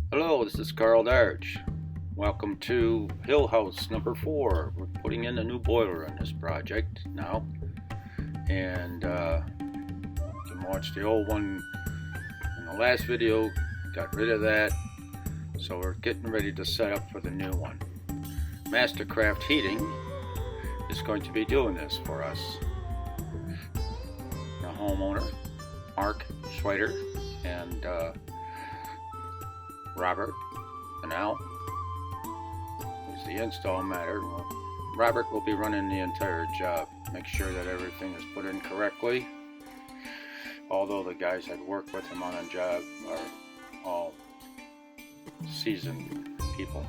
Hello, this is Carl Darge. Welcome to Hill House number 4. We're putting in a new boiler in this project now. And you can watch the old one in the last video. Got rid of that. So we're getting ready to set up for the new one. Mastercraft Heating is going to be doing this for us. The homeowner, Mark Schweider, and Robert and Al is the install matter. Well, Robert will be running the entire job, make sure that everything is put in correctly. Although the guys that work with him on a job are all seasoned people.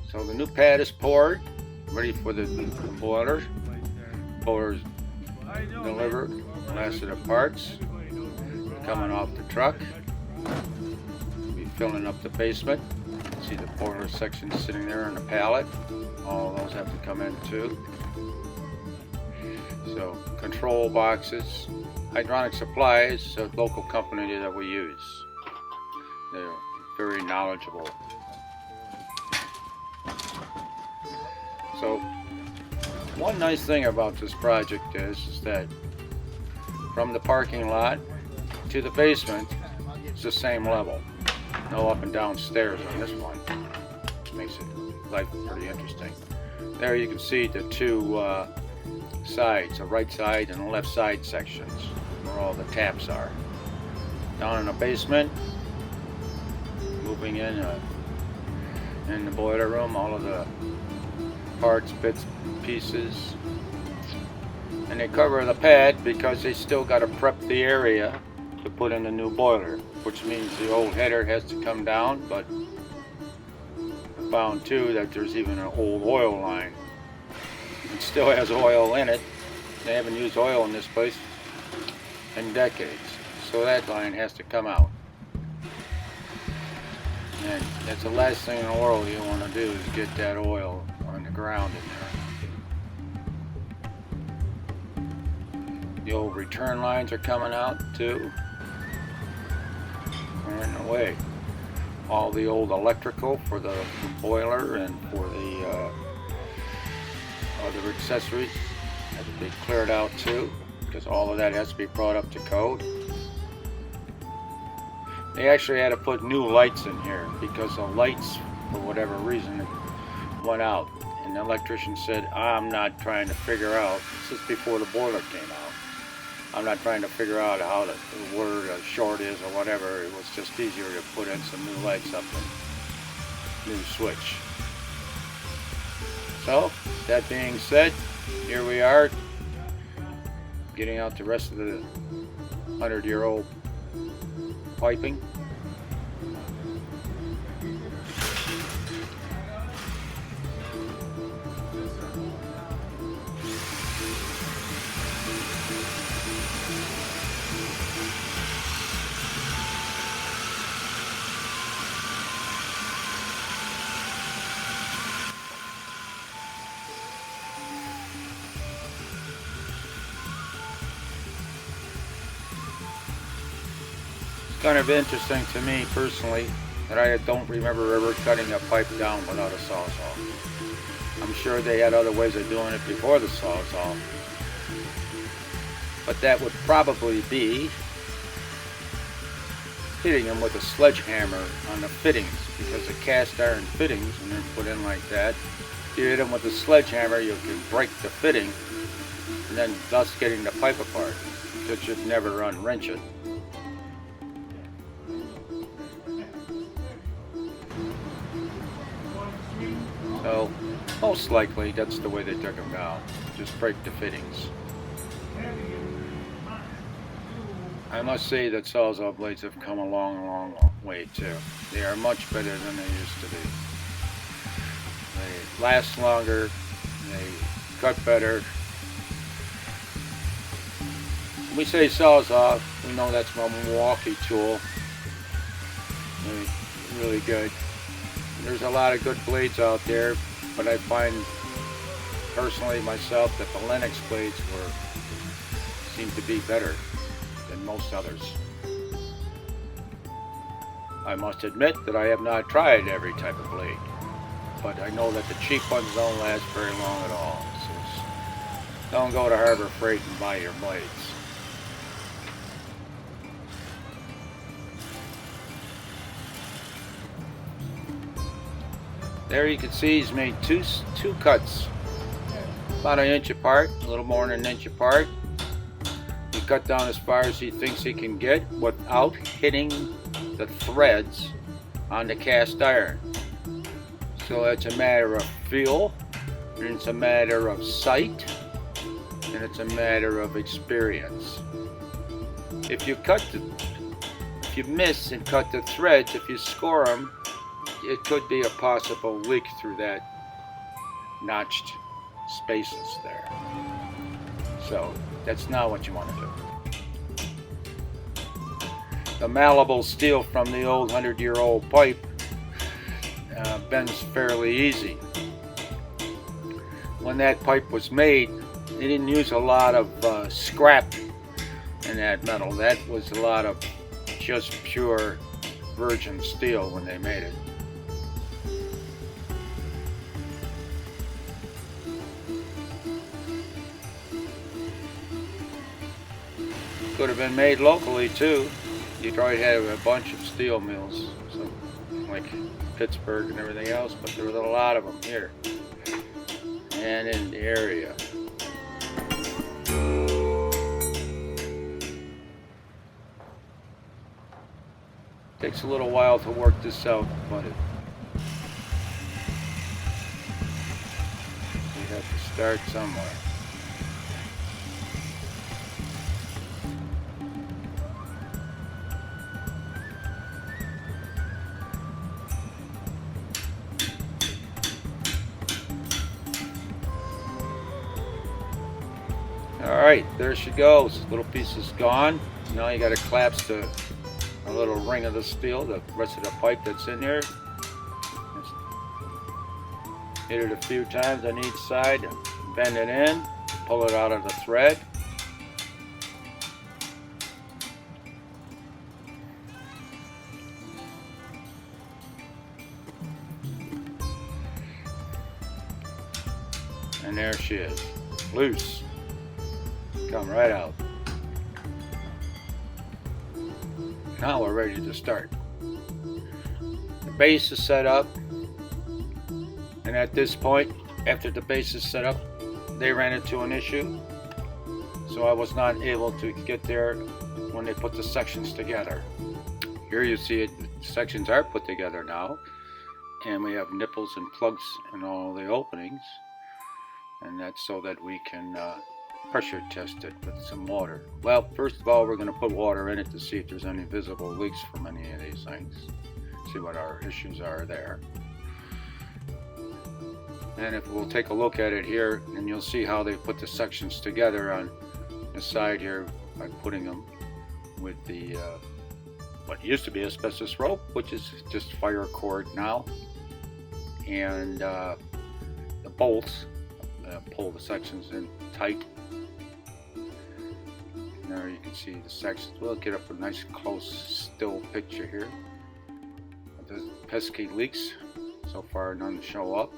So the new pad is poured, ready for the boiler. Boiler's delivered, last of the parts coming off the truck. We'll be filling up the basement. See the boiler section sitting there on the pallet. All of those have to come in too. So control boxes, Hydronic Supply is a local company that we use. They're very knowledgeable. So one nice thing about this project is that from the parking lot to the basement, it's the same level. No up and down stairs on this one. Makes life pretty interesting. There you can see the two sides, the right side and the left side sections, where all the taps are. Down in the basement, moving in the boiler room, all of the parts, bits, pieces. And they cover the pad because they still got to prep the area to put in the new boiler, which means the old header has to come down, but I found too that there's even an old oil line. It still has oil in it. They haven't used oil in this place in decades, so that line has to come out. And that's the last thing in the world you want to do is get that oil on the ground in there. The old return lines are coming out too. They're in the way. All the old electrical for the boiler and for the other accessories have to be cleared out too, because all of that has to be brought up to code. They actually had to put new lights in here because the lights, for whatever reason, went out. And the electrician said, I'm not trying to figure out, this is before the boiler came out, I'm not trying to figure out how where the short is or whatever. It was just easier to put in some new lights up and new switch. So, that being said, here we are, getting out the rest of the 100-year-old piping. Kind of interesting to me personally that I don't remember ever cutting a pipe down without a sawzall. I'm sure they had other ways of doing it before the sawzall, but that would probably be hitting them with a sledgehammer on the fittings, because the cast iron fittings, when they're put in like that, if you hit them with a sledgehammer, you can break the fitting and then thus getting the pipe apart. You should never unwrench it. So, most likely, that's the way they took them down. Just break the fittings. I must say that Sawzall blades have come a long way too. They are much better than they used to be. They last longer, they cut better. When we say Sawzall, we know that's my Milwaukee tool. They're really good. There's a lot of good blades out there, but I find personally myself that the Lennox blades seem to be better than most others. I must admit that I have not tried every type of blade, but I know that the cheap ones don't last very long at all. So don't go to Harbor Freight and buy your blades. There you can see he's made two cuts, about an inch apart, a little more than an inch apart. He cut down as far as he thinks he can get without hitting the threads on the cast iron. So it's a matter of feel, and it's a matter of sight, and it's a matter of experience. If you miss and cut the threads, if you score them, it could be a possible leak through that notched spaces there. So that's not what you want to do. The malleable steel from the old 100-year-old pipe bends fairly easy. When that pipe was made, they didn't use a lot of scrap in that metal. That was a lot of just pure virgin steel when they made it. Could have been made locally too. Detroit had a bunch of steel mills, so like Pittsburgh and everything else, but there was a lot of them here and in the area. Takes a little while to work this out, but we have to start somewhere. Alright, there she goes. Little piece is gone. Now you got to collapse a little ring of the steel, the rest of the pipe that's in here. Just hit it a few times on each side, bend it in, pull it out of the thread. And there she is, loose. Come right out. Now we're ready to start. The base is set up, and at this point, after the base is set up, they ran into an issue, so I was not able to get there when they put the sections together. Here you see it, the sections are put together now, and we have nipples and plugs in all the openings, and that's so that we can pressure test it with some water. Well, first of all, we're going to put water in it to see if there's any visible leaks from any of these things. See what our issues are there. And if we'll take a look at it here, and you'll see how they put the sections together on the side here by putting them with the what used to be asbestos rope, which is just fire cord now, and the bolts pull the sections in tight. There you can see the sections. We'll get up a nice close still picture here. The pesky leaks, so far none show up.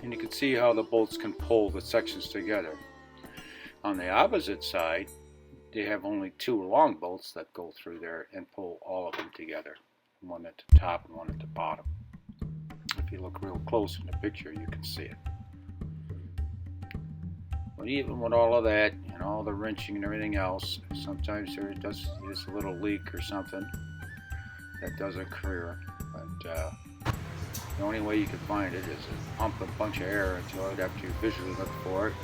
And you can see how the bolts can pull the sections together. On the opposite side, they have only two long bolts that go through there and pull all of them together. One at the top and one at the bottom. If you look real close in the picture, you can see it. But even with all of that and all the wrenching and everything else, sometimes there is a little leak or something that does occur. But the only way you can find it is to pump a bunch of air into it after you visually look for it.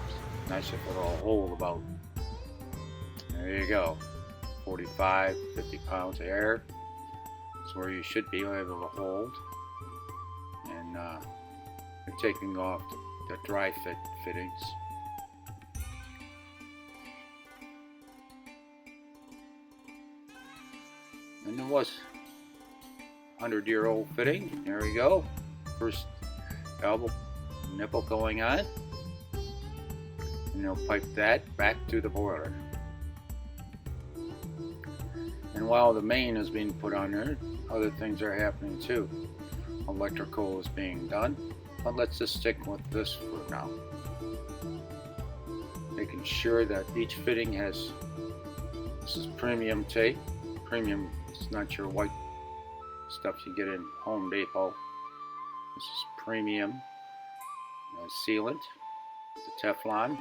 It's nice if it'll hold about, there you go, 45, 50 pounds of air. That's where you should be able to hold. And you're taking off the dry fit fittings. And it was 100-year-old fitting. There we go. First elbow nipple going on. And you'll pipe that back to the boiler. And while the main is being put on there, other things are happening too. Electrical is being done, but let's just stick with this for now. Making sure that each fitting has, this is premium tape. Premium is not your white stuff you get in Home Depot. This is premium sealant, the Teflon.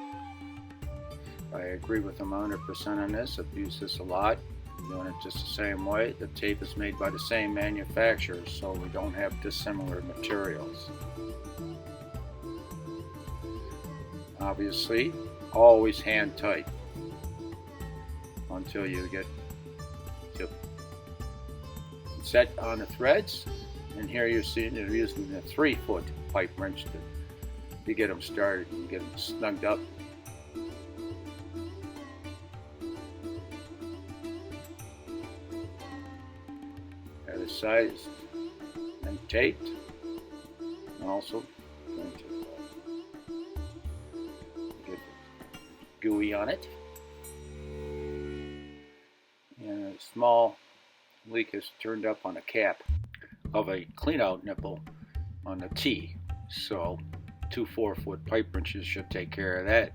I agree with them 100% on this. I've used this a lot. I'm doing it just the same way. The tape is made by the same manufacturer, so we don't have dissimilar materials. Obviously, always hand tight until you get to set on the threads. And here you're seeing they're using the 3-foot pipe wrench to get them started and get them snugged up. The other side is then taped, and also going to get gooey on it. And a small leak is turned up on the cap of a clean out nipple on the T, so 2 4-foot pipe wrenches should take care of that.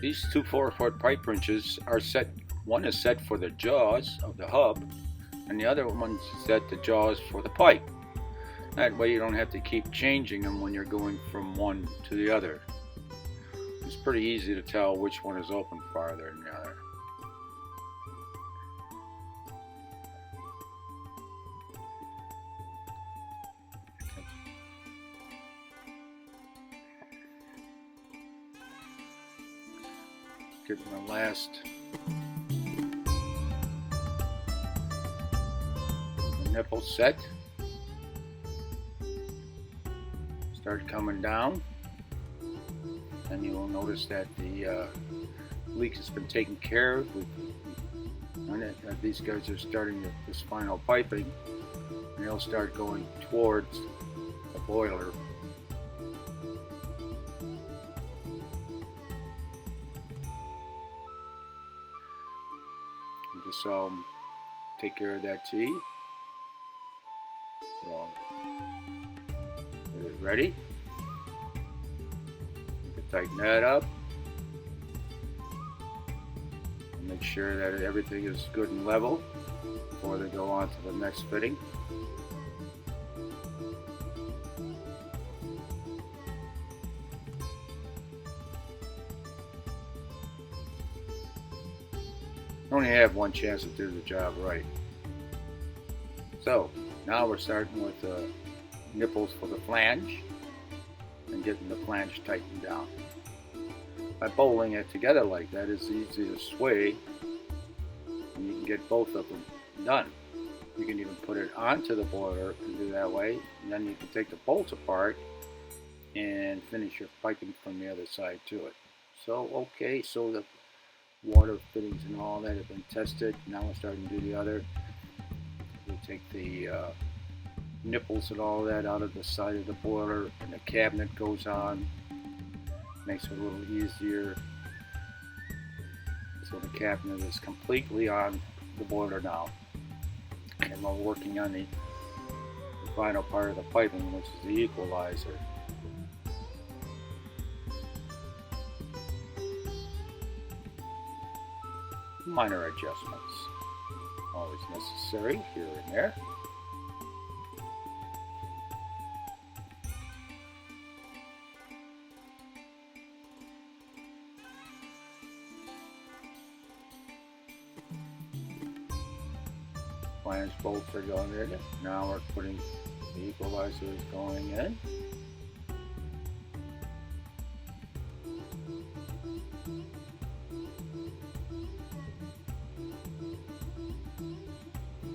These 2 4-foot pipe wrenches are set, one is set for the jaws of the hub and the other one's set the jaws for the pipe. That way you don't have to keep changing them when you're going from one to the other. It's pretty easy to tell which one is open farther than the other. Getting the last nipple set. Start coming down, and you will notice that the leak has been taken care of. These guys are starting this final piping, and they'll start going towards the boiler. Just take care of that T. So, get it ready. You can tighten that up. And make sure that everything is good and level before they go on to the next fitting. Only have one chance to do the job right. So now we're starting with the nipples for the flange and getting the flange tightened down. By bowling it together like that, it's easy to sway, and you can get both of them done. You can even put it onto the boiler and do that way, and then you can take the bolts apart and finish your piping from the other side to it. So okay, so the water fittings and all that have been tested. Now we're starting to do the other. We take the nipples and all that out of the side of the boiler, and the cabinet goes on. Makes it a little easier. So the cabinet is completely on the boiler now, and we're working on the final part of the piping, which is the equalizer. Minor adjustments, always necessary here and there. Flange bolts are going in. Now we're putting the equalizers going in.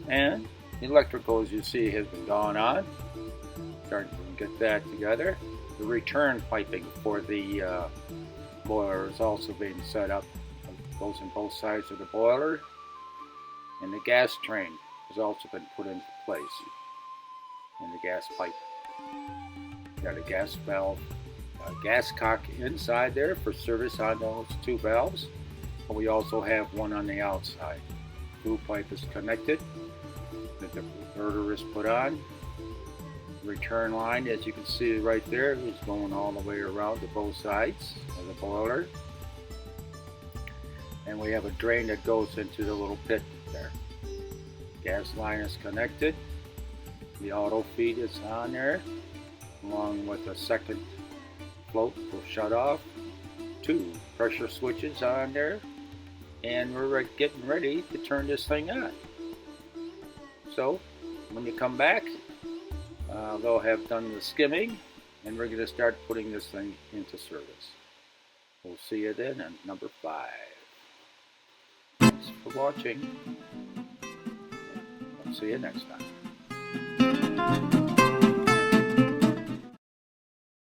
And the electrical, as you see, has been gone on. Starting to get that together. The return piping for the boiler is also being set up. It goes on both sides of the boiler. And the gas train has also been put into place. And the got a gas valve gas cock inside there for service on those two valves. But we also have one on the outside. Flue pipe is connected. The diverter is put on. Return line, as you can see right there, is going all the way around to both sides of the boiler. And we have a drain that goes into the little pit there. Gas line is connected. The auto feed is on there, along with a second float will shut off. 2 pressure switches on there, and we're getting ready to turn this thing on. So when you come back, they'll have done the skimming, and we're going to start putting this thing into service. We'll see you then at number 5. Thanks for watching. I'll see you next time.